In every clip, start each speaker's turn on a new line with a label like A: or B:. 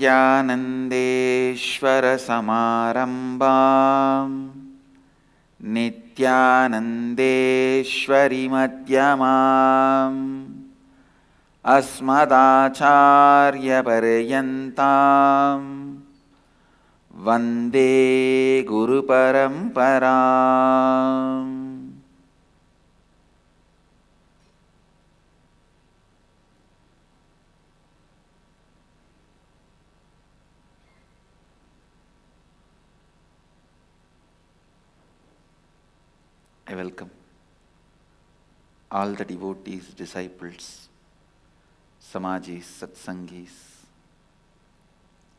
A: नित्यानन्देश्वरसमारम्भाम् नित्यानन्देश्वरिमध्यमाम् अस्मदाचार्यपर्यन्ताम् वन्दे गुरुपरम्पराम्. I welcome all the devotees, disciples, Samajis, Satsangis,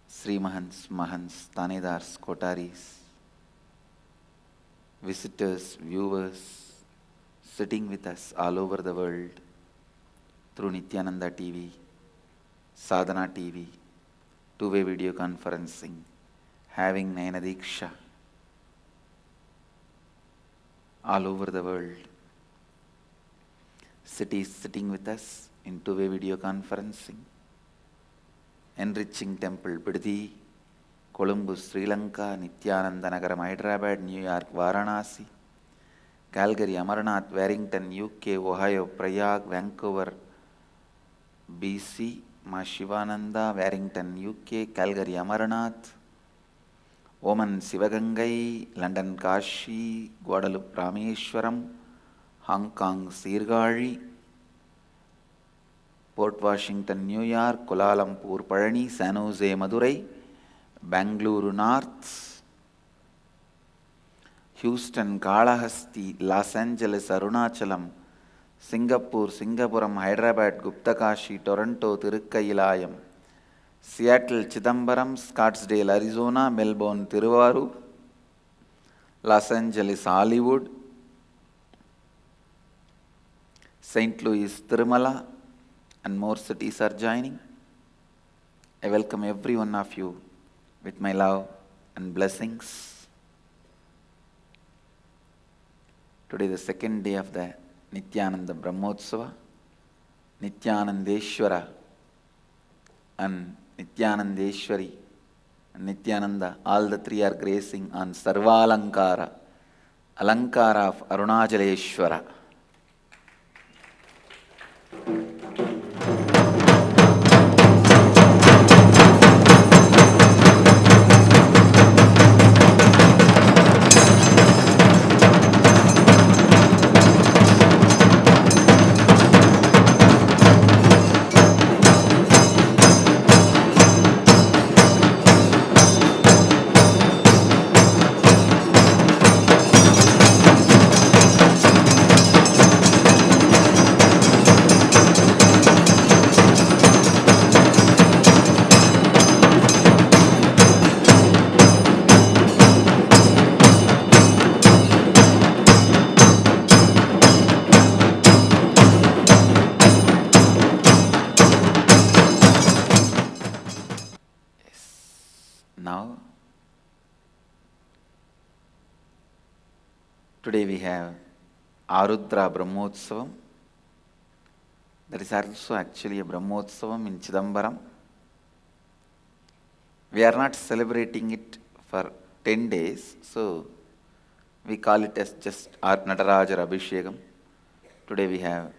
A: Sri Mahants, Mahants, Tanedars, Kotaris, visitors, viewers, sitting with us all over the world through Nityananda TV, Sadhana TV, two-way video conferencing, having Nayana Diksha, all over the world. Cities sitting with us in two-way video conferencing, enriching temple Biddi, Colombo, Sri Lanka, Nityananda Nagaram, Hyderabad, New York, Varanasi, Calgary, Amarnath, Warrington, UK, Ohio, Prayag, Vancouver, BC, Ma Shivananda, Warrington, UK, Calgary, Amarnath, Oman, Sivagangai, London, Kashi, Guadalupe, Rameshwaram, Hong Kong, Sirgari, Port Washington, New York, Kuala Lumpur, Parani, San Jose, Madurai, Bangalore North, Houston, Kalahasti, Los Angeles, Arunachalam, Singapore, Singapuram, Hyderabad, Guptakashi, Toronto, Tirukkayilayam, Seattle, Chidambaram, Scottsdale, Arizona, Melbourne, Tiruvaru, Los Angeles, Hollywood, St. Louis, Tirumala, and more cities are joining. I welcome every one of you with my love and blessings. Today, the second day of the Nityananda Brahmotsava, Nityanandeshwara and Nityanandeshwari and Nityananda, all the three are gracing on Sarvalankara, Alankara of Arunajaleshwara. Now, today we have Arudra Brahmotsavam. There is also actually a Brahmotsavam in Chidambaram. We are not celebrating it for 10 days, so we call it as just Nataraja Abhishekam. Today we have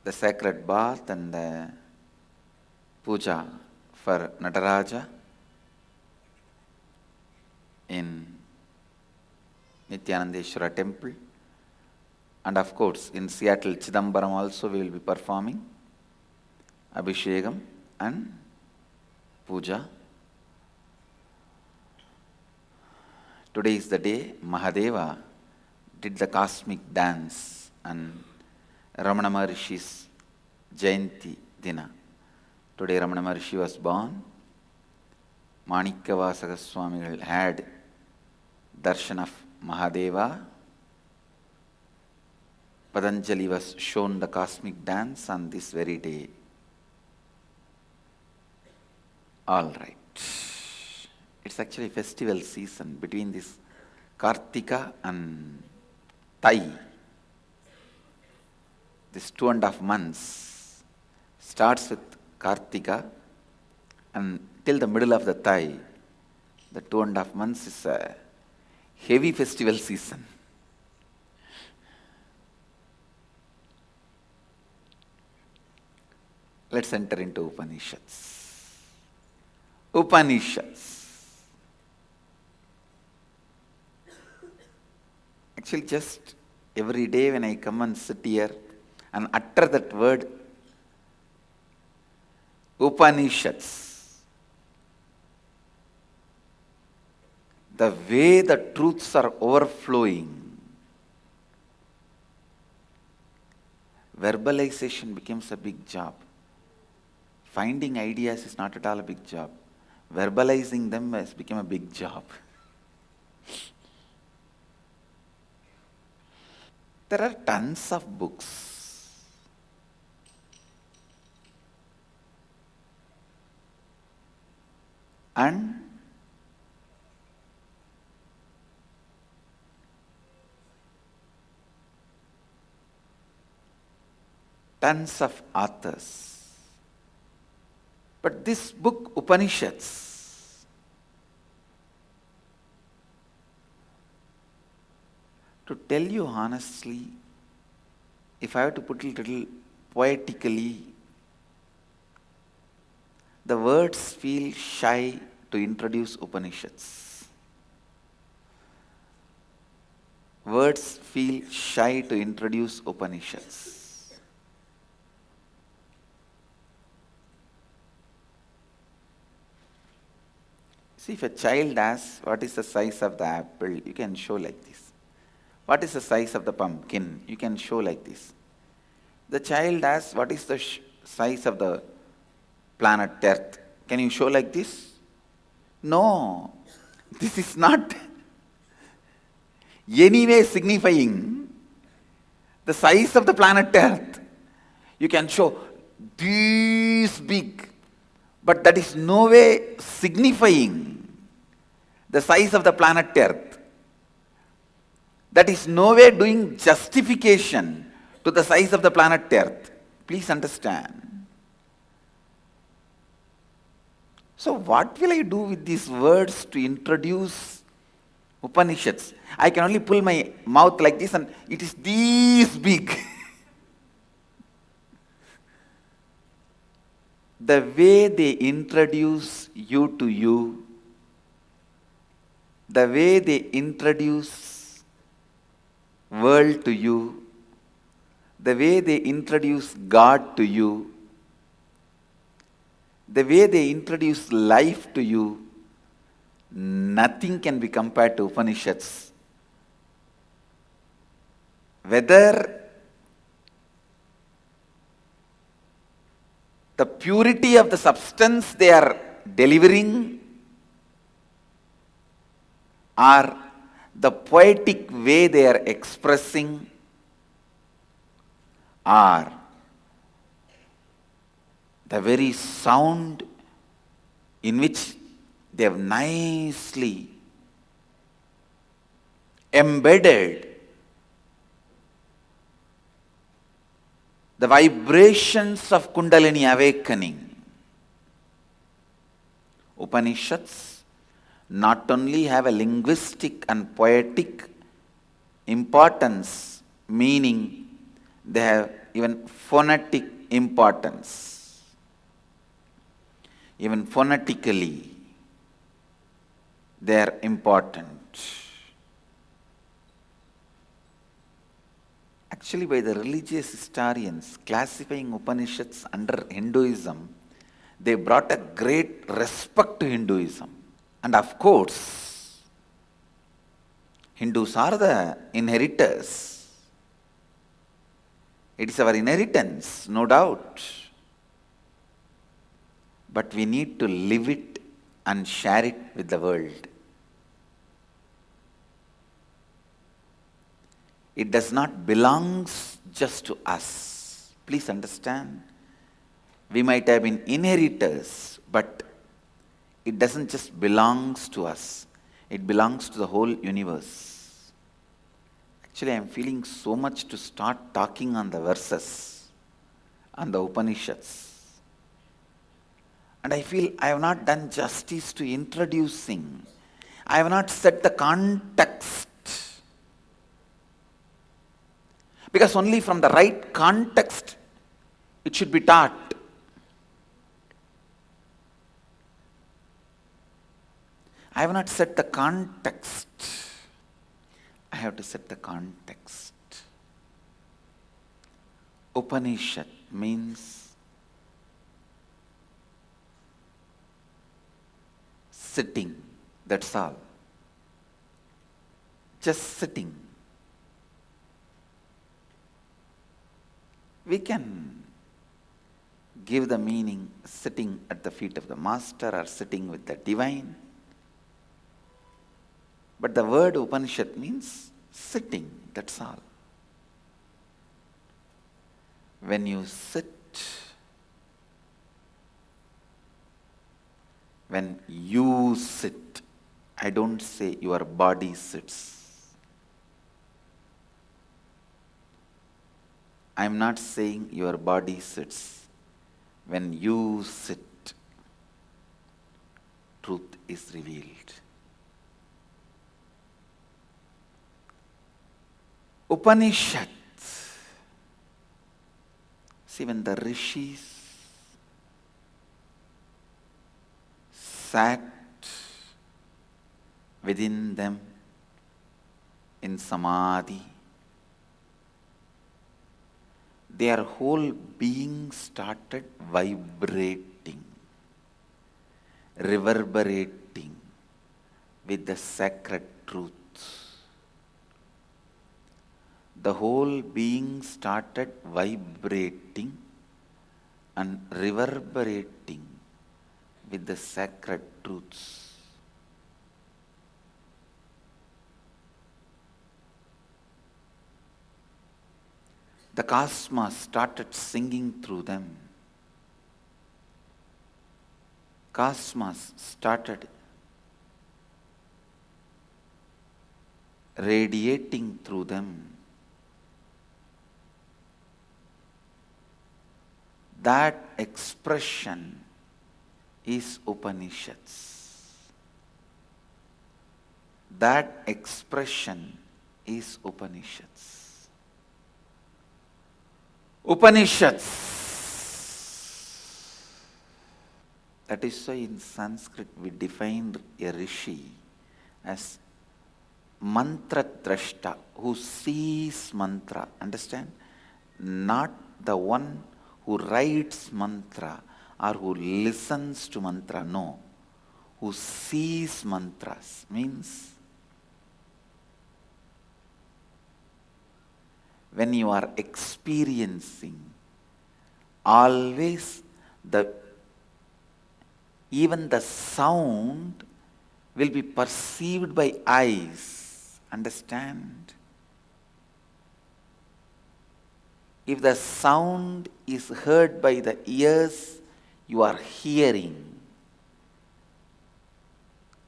A: the sacred bath and the puja for Nataraja in Nityanandeshwara temple, and of course in Seattle, Chidambaram also we will be performing Abhishekam and Puja. Today is the day Mahadeva did the cosmic dance and Ramana Maharishi's Jayanti Dina. Today Ramana Maharishi was born. Manikkavasaka Swamigal had darshan of Mahadeva. Patanjali was shown the cosmic dance on this very day. All right. It's actually festival season between this Kartika and Tai. This 2.5 months starts with Kartika and till the middle of the thigh, the 2.5 months is a heavy festival season. Let's enter into Upanishads. Upanishads. Actually, just every day when I come and sit here and utter that word, Upanishads, the way the truths are overflowing, verbalization becomes a big job. Finding ideas is not at all a big job. Verbalizing them has become a big job. There are tons of books. And tons of authors. But this book, Upanishads, to tell you honestly, if I have to put it a little poetically, the words feel shy to introduce Upanishads. Words feel shy to introduce Upanishads. See, if a child asks, what is the size of the apple? You can show like this. What is the size of the pumpkin? You can show like this. The child asks, what is the size of the planet Earth? Can you show like this? No. This is not anyway signifying the size of the planet Earth. You can show this big, but that is no way signifying the size of the planet Earth. That is no way doing justification to the size of the planet Earth. Please understand. So what will I do with these words to introduce Upanishads? I can only pull my mouth like this and it is this big. The way they introduce you to you, the way they introduce world to you, the way they introduce God to you, the way they introduce life to you, nothing can be compared to Upanishads. Whether the purity of the substance they are delivering or the poetic way they are expressing or the very sound in which they have nicely embedded the vibrations of Kundalini awakening. Upanishads not only have a linguistic and poetic importance, meaning they have even phonetic importance. Even phonetically, they are important. Actually, by the religious historians classifying Upanishads under Hinduism, they brought a great respect to Hinduism. And of course, Hindus are the inheritors. It is our inheritance, no doubt. But we need to live it and share it with the world. It does not belong just to us. Please understand. We might have been inheritors, but it doesn't just belong to us. It belongs to the whole universe. Actually, I am feeling so much to start talking on the verses, on the Upanishads. And I feel I have not done justice to introducing. I have not set the context. Because only from the right context it should be taught. I have not set the context. I have to set the context. Upanishad means sitting, that's all. Just sitting. We can give the meaning sitting at the feet of the master or sitting with the divine. But the word Upanishad means sitting, that's all. When you sit, when you sit, I don't say your body sits. I am not saying your body sits. When you sit, truth is revealed. Upanishads. See, when the rishis sat within them in samadhi, their whole being started vibrating, reverberating with the sacred truth. The whole being started vibrating and reverberating with the sacred truths. The cosmos started singing through them. Cosmos started radiating through them. That expression is Upanishads. That expression is Upanishads. Upanishads. That is why in Sanskrit we defined a rishi as mantra drashta, who sees mantra. Understand? Not the one who writes mantra or who listens to mantra, no. Who sees mantras means when you are experiencing, always even the sound will be perceived by eyes. Understand? If the sound is heard by the ears, you are hearing.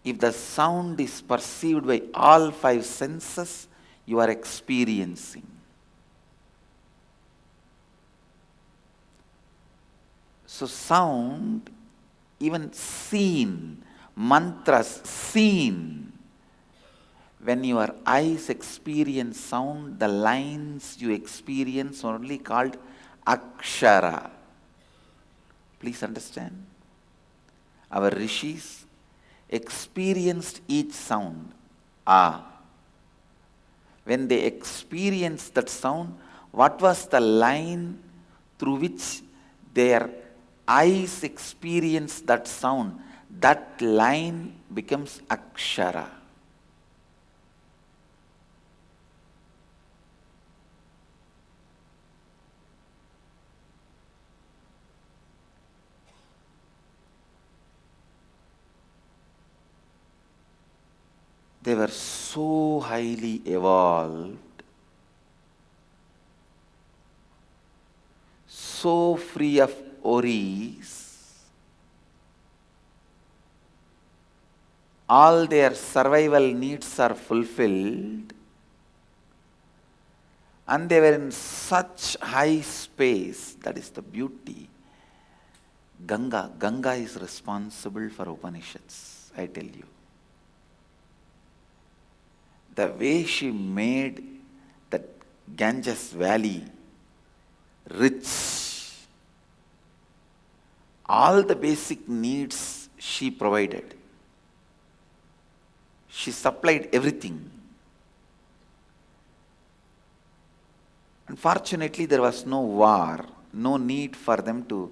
A: If the sound is perceived by all five senses, you are experiencing. So sound, even seen, mantras seen. When your eyes experience sound, the lines you experience are only called akshara. Please understand. Our rishis experienced each sound. When they experienced that sound, what was the line through which their eyes experienced that sound? That line becomes akshara. They were so highly evolved, so free of worries. All their survival needs are fulfilled, and they were in such high space. That is the beauty. Ganga is responsible for Upanishads, I tell you. The way she made that Ganges valley rich, all the basic needs she provided. She supplied everything. Unfortunately, there was no war, no need for them to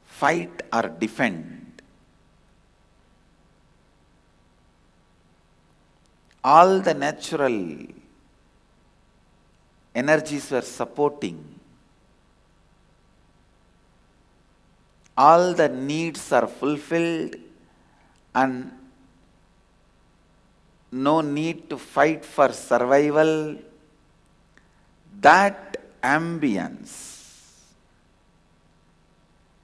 A: fight or defend. All the natural energies were supporting. All the needs are fulfilled and no need to fight for survival. That ambience,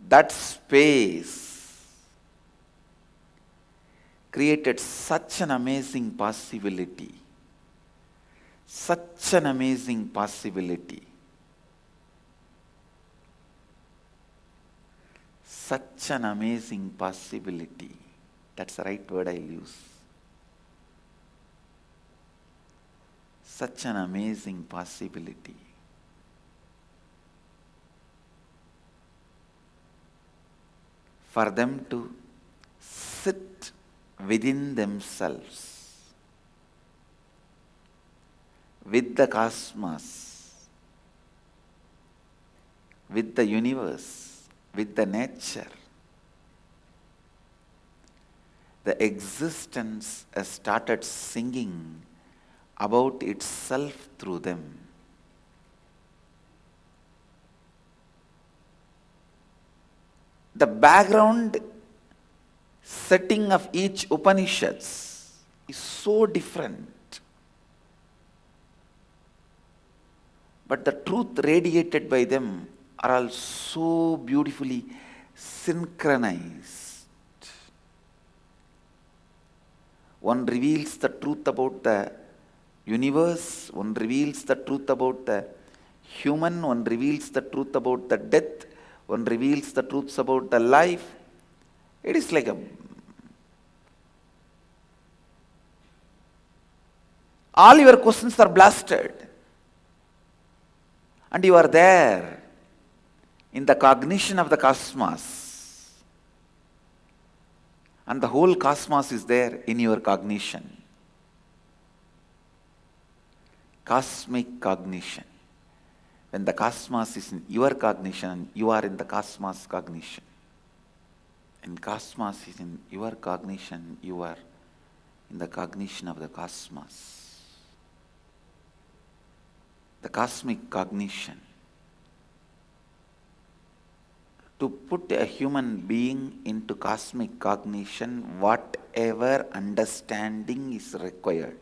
A: that space created such an amazing possibility. Such an amazing possibility. Such an amazing possibility. That's the right word I'll use. Such an amazing possibility. For them to sit within themselves, with the cosmos, with the universe, with the nature. The existence has started singing about itself through them. The background setting of each Upanishads is so different. But the truth radiated by them are all so beautifully synchronized. One reveals the truth about the universe, one reveals the truth about the human, one reveals the truth about the death, one reveals the truths about the life. It is like all your questions are blasted. And you are there in the cognition of the cosmos. And the whole cosmos is there in your cognition. Cosmic cognition. When the cosmos is in your cognition, you are in the cosmos cognition. And cosmos is in your cognition, you are in the cognition of the cosmos. The cosmic cognition. To put a human being into cosmic cognition, whatever understanding is required,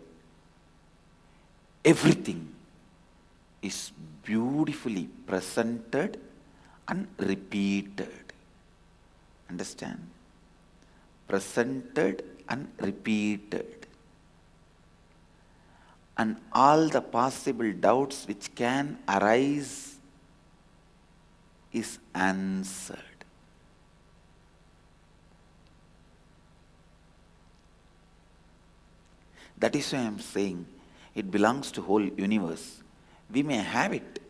A: everything is beautifully presented and repeated. Understand? Presented and repeated. And all the possible doubts which can arise is answered. That is why I am saying it belongs to whole universe. We may have it,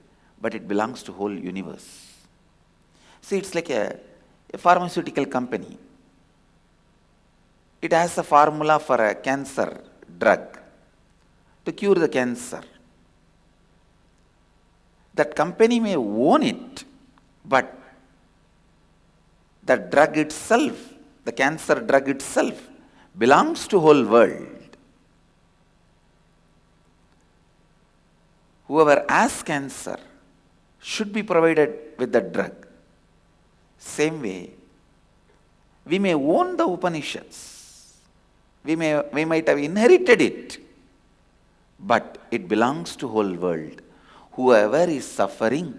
A: but it belongs to whole universe. See, it's like a pharmaceutical company. It has a formula for a cancer drug to cure the cancer. That company may own it, but the drug itself, the cancer drug itself, belongs to whole world. Whoever has cancer should be provided with the drug. Same way, we may own the Upanishads. We might have inherited it, but it belongs to whole world. Whoever is suffering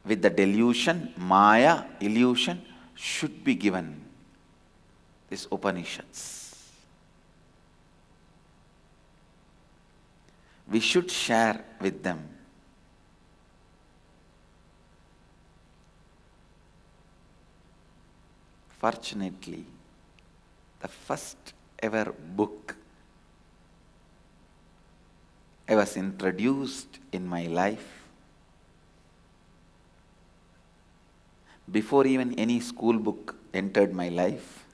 A: with the delusion, Maya, illusion, should be given these Upanishads. We should share with them. Fortunately, the first ever book I was introduced in my life, before even any school book entered my life,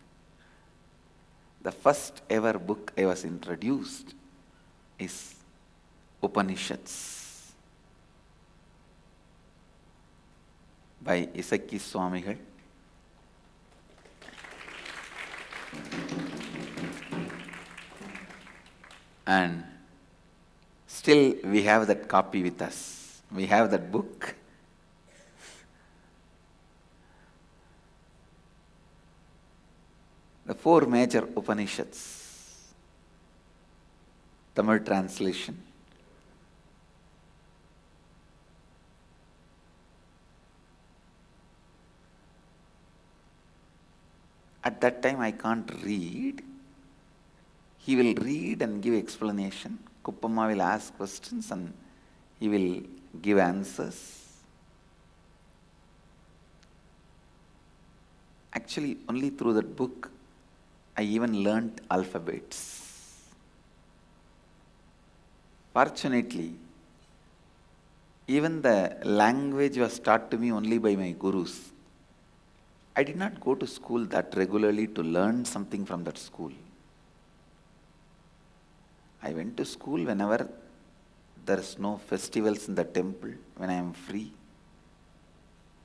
A: the first ever book I was introduced is Upanishads by Isaki Swamigal. And still we have that copy with us. We have that book. The four major Upanishads, Tamil translation. At that time I can't read. He will read and give explanation. Kuppamma will ask questions and he will give answers. Actually, only through that book I even learnt alphabets. Fortunately, even the language was taught to me only by my gurus. I did not go to school that regularly to learn something from that school. I went to school whenever there is no festivals in the temple, when I am free,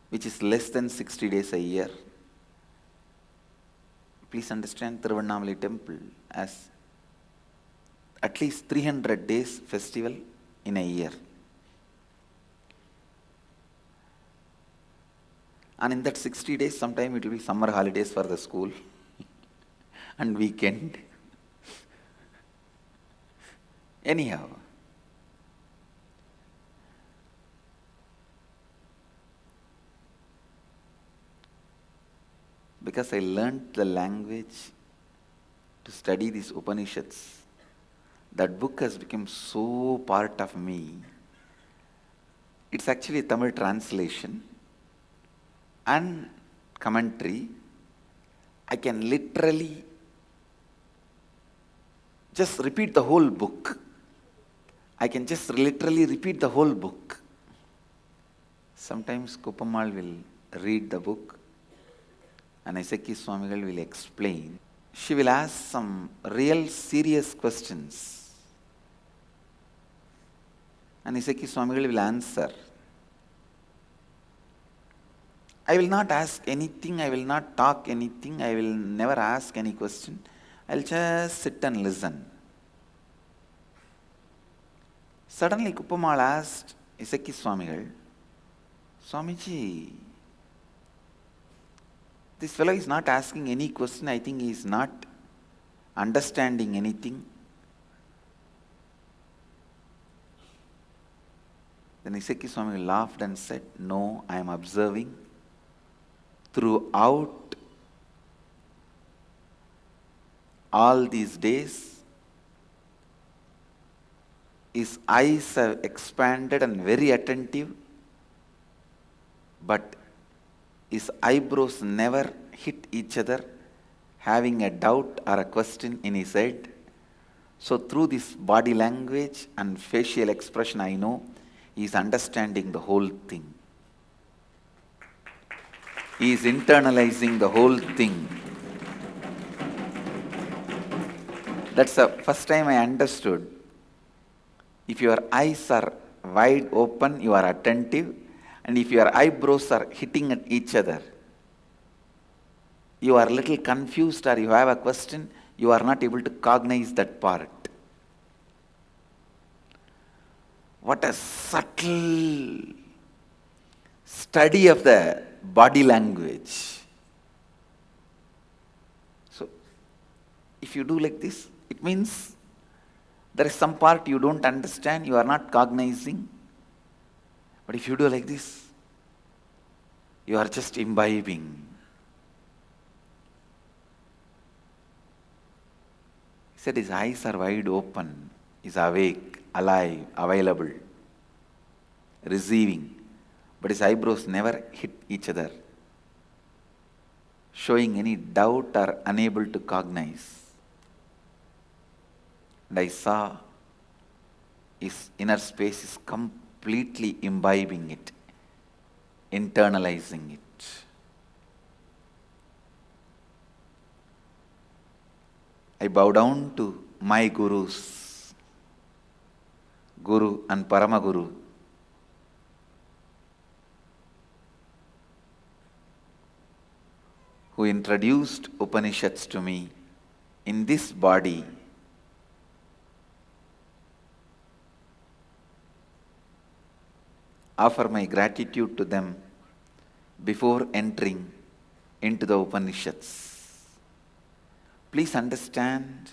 A: which is less than 60 days a year. Please understand, Thiruvannamalai temple as at least 300 days festival in a year. And in that 60 days, sometime it will be summer holidays for the school and weekend. Anyhow, because I learnt the language to study these Upanishads, that book has become so part of me. It's actually a Tamil translation and commentary. I can literally just repeat the whole book. I can just literally repeat the whole book. Sometimes Kuppammal will read the book and Isaki Swamigal will explain. She will ask some real serious questions and Isaki Swamigal will answer. I will not ask anything, I will not talk anything, I will never ask any question. I will just sit and listen. Suddenly Kuppammal asked Isaki Swamigal, Swamiji, this fellow is not asking any question, I think he is not understanding anything. Then Isaki Swamigal laughed and said, no, I am observing. Throughout all these days, his eyes have expanded and very attentive, but his eyebrows never hit each other, having a doubt or a question in his head. So through this body language and facial expression, I know he is understanding the whole thing. He is internalizing the whole thing. That's the first time I understood. If your eyes are wide open, you are attentive, and if your eyebrows are hitting at each other, you are a little confused or you have a question, you are not able to cognize that part. What a subtle study of the body language. So, if you do like this, it means there is some part you don't understand, you are not cognizing. But if you do like this, you are just imbibing. He said his eyes are wide open, is awake, alive, available, receiving. But his eyebrows never hit each other. showing any doubt or unable to cognize. And I saw his inner space is completely imbibing it, internalizing it. I bow down to my gurus, Guru and Paramaguru, who introduced Upanishads to me in this body. Offer my gratitude to them before entering into the Upanishads. Please understand,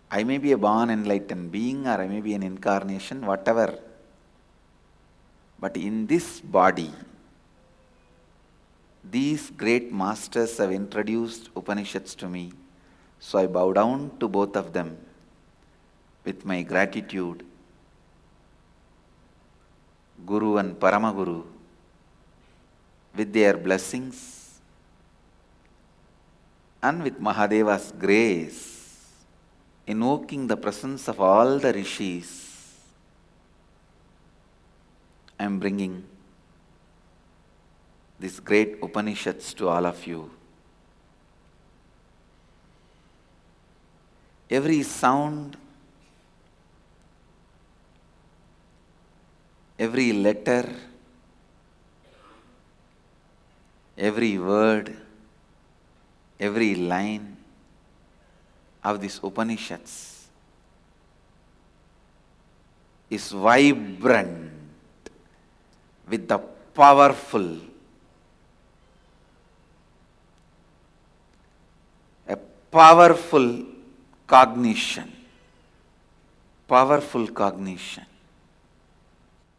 A: I may be a born enlightened being or I may be an incarnation, whatever. But in this body, these great masters have introduced Upanishads to me. So I bow down to both of them with my gratitude. Guru and Paramaguru, with their blessings and with Mahadeva's grace, invoking the presence of all the rishis, I am bringing these great Upanishads to all of you. Every sound, every letter, every word, every line of these Upanishads is vibrant with the powerful, a powerful cognition, powerful cognition.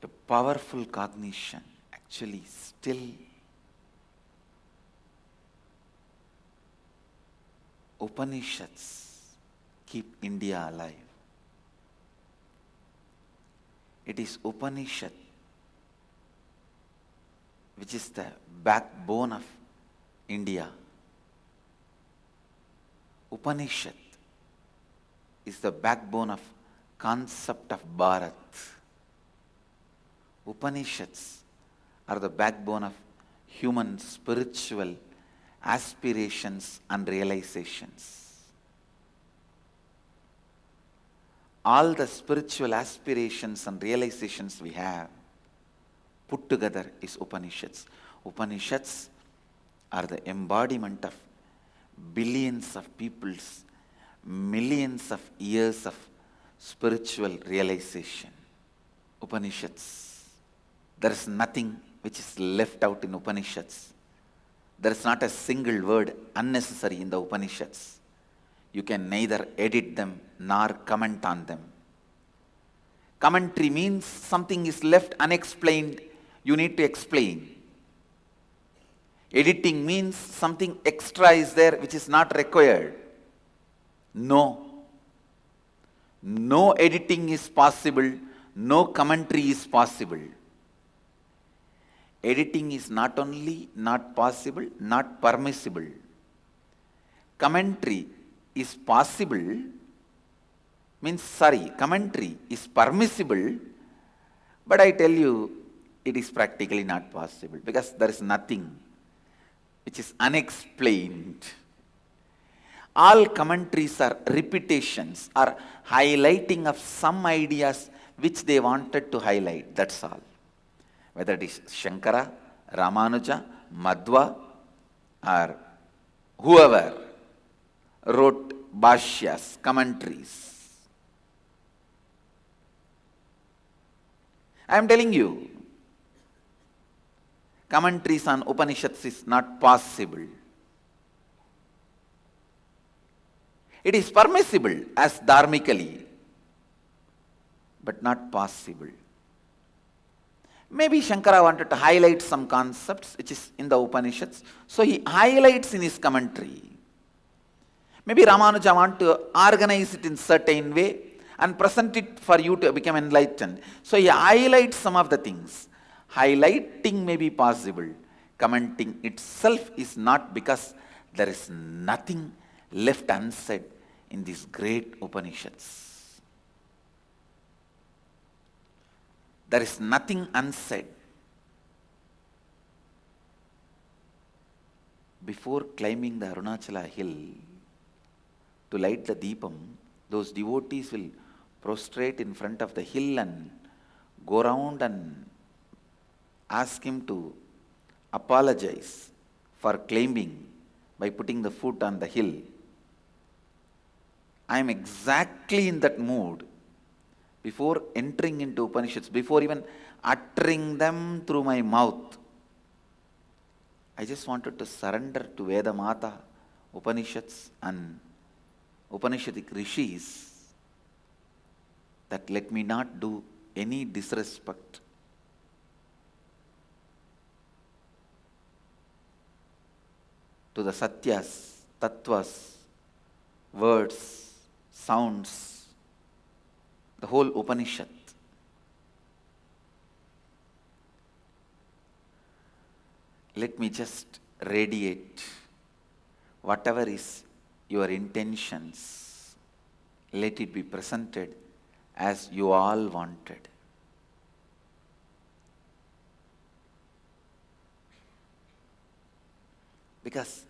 A: A powerful cognition actually still Upanishads keep India alive. It is Upanishad which is the backbone of India. Upanishad is the backbone of concept of Bharat. Upanishads are the backbone of human spiritual aspirations and realizations. All the spiritual aspirations and realizations we have put together is Upanishads. Upanishads are the embodiment of billions of people's millions of years of spiritual realization. Upanishads. There is nothing which is left out in Upanishads. There is not a single word unnecessary in the Upanishads. You can neither edit them nor comment on them. Commentary means something is left unexplained, you need to explain. Editing means something extra is there which is not required. No. No editing is possible, no commentary is possible. Editing is not only not possible, not permissible. Commentary is possible, commentary is permissible, but I tell you, it is practically not possible because there is nothing which is unexplained. All commentaries are repetitions, are highlighting of some ideas which they wanted to highlight, that's all. Whether it is Shankara, Ramanuja, Madhva, or whoever wrote bhashyas, commentaries. I am telling you, commentaries on Upanishads is not possible. It is permissible as dharmically, but not possible. Maybe Shankara wanted to highlight some concepts which is in the Upanishads, so he highlights in his commentary. Maybe Ramanuja want to organize it in certain way and present it for you to become enlightened. So he highlights some of the things. Highlighting may be possible. commenting itself is not because there is nothing left unsaid in these great Upanishads. There is nothing unsaid. Before climbing the Arunachala hill to light the Deepam, those devotees will prostrate in front of the hill and go around and ask him to apologize for climbing by putting the foot on the hill. I am exactly in that mood before entering into Upanishads, before even uttering them through my mouth. I just wanted to surrender to Veda Mata, Upanishads and Upanishadic Rishis, that let me not do any disrespect to the Satyas, Tattvas, words, sounds, the whole Upanishad. Let me just radiate whatever is your intentions. Let it be presented as you all wanted. Because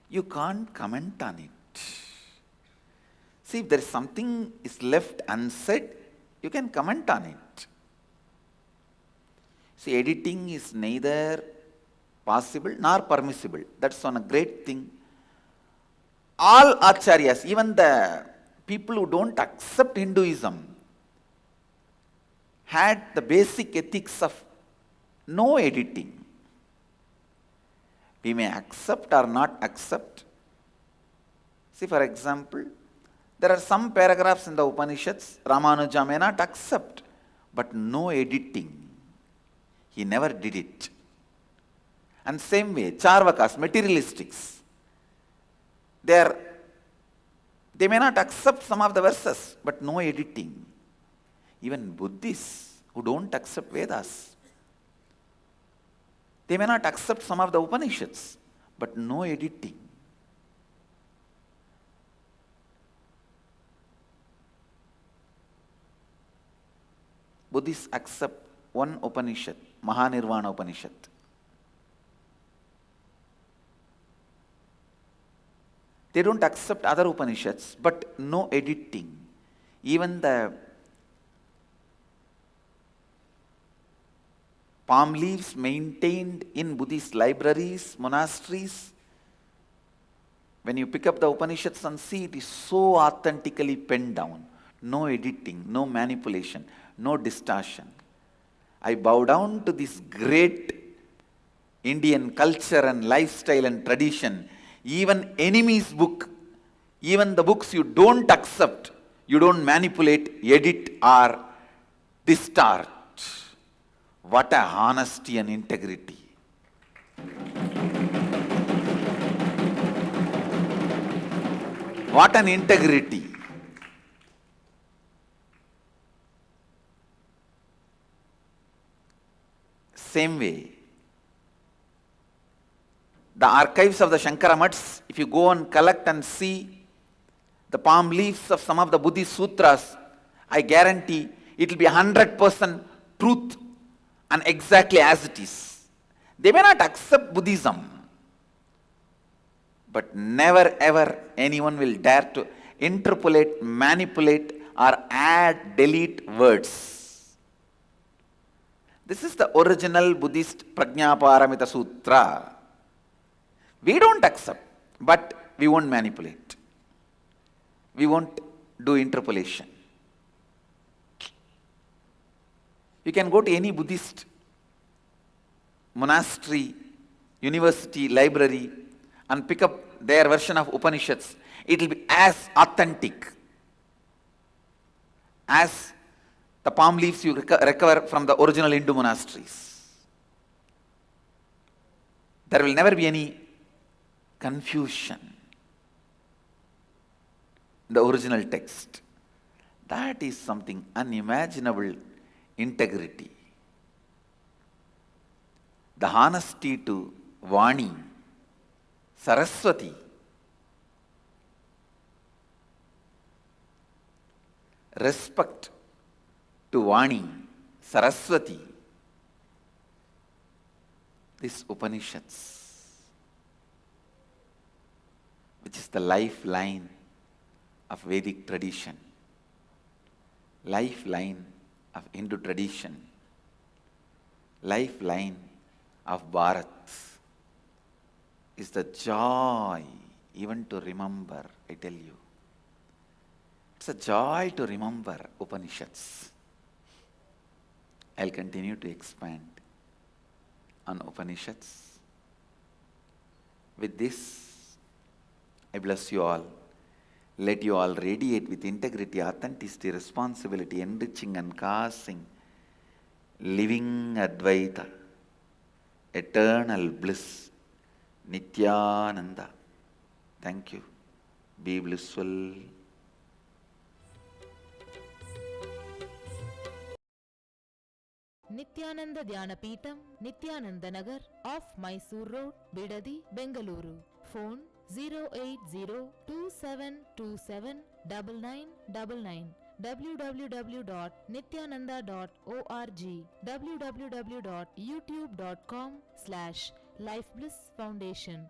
A: you can't comment on it. See, if there is something is left unsaid, you can comment on it. See, editing is neither possible nor permissible. That's one a great thing. All acharyas, even the people who don't accept Hinduism, had the basic ethics of no editing. We may accept or not accept. See, for example, there are some paragraphs in the Upanishads Ramanuja may not accept, but no editing. He never did it. And same way, Charvakas, materialistics, they may not accept some of the verses, but no editing. Even Buddhists who don't accept Vedas, they may not accept some of the Upanishads, but no editing. Buddhists accept one Upanishad, Mahanirvana Upanishad. They don't accept other Upanishads, but no editing. Even the palm leaves maintained in Buddhist libraries, monasteries, when you pick up the Upanishads and see, it is so authentically penned down. No editing, no manipulation, no distortion. I bow down to this great Indian culture and lifestyle and tradition. Even enemy's book, even the books you don't accept, you don't manipulate, edit or distort. What a honesty and integrity. What an integrity. Same way, the archives of the Shankara Mats, if you go and collect and see the palm leaves of some of the Buddhist sutras, I guarantee it will be 100% truth and exactly as it is. They may not accept Buddhism, but never ever anyone will dare to interpolate, manipulate or add, delete words. This is the original Buddhist Prajnaparamita Sutra. We don't accept, but we won't manipulate. We won't do interpolation. You can go to any Buddhist monastery, university, library and pick up their version of Upanishads. It will be as authentic as the palm leaves you recover from the original Hindu monasteries. There will never be any confusion in the original text. That is something unimaginable integrity. The honesty to Vani, Saraswati. Respect to Vani, Saraswati. These Upanishads, which is the lifeline of Vedic tradition, lifeline of Hindu tradition, lifeline of Bharat, is the joy even to remember, I tell you. It's a joy to remember Upanishads. I'll continue to expand on Upanishads. With this, I bless you all. Let you all radiate with integrity, authenticity, responsibility, enriching and causing living Advaita, eternal bliss, Nityananda. Thank you. Be blissful.
B: Nityananda Dhyanapitham, Nityananda Nagar, off Mysore Road, Bidadi, Bengaluru. Phone 08027279999. www.nityananda.org. www.youtube.com/Life Bliss Foundation.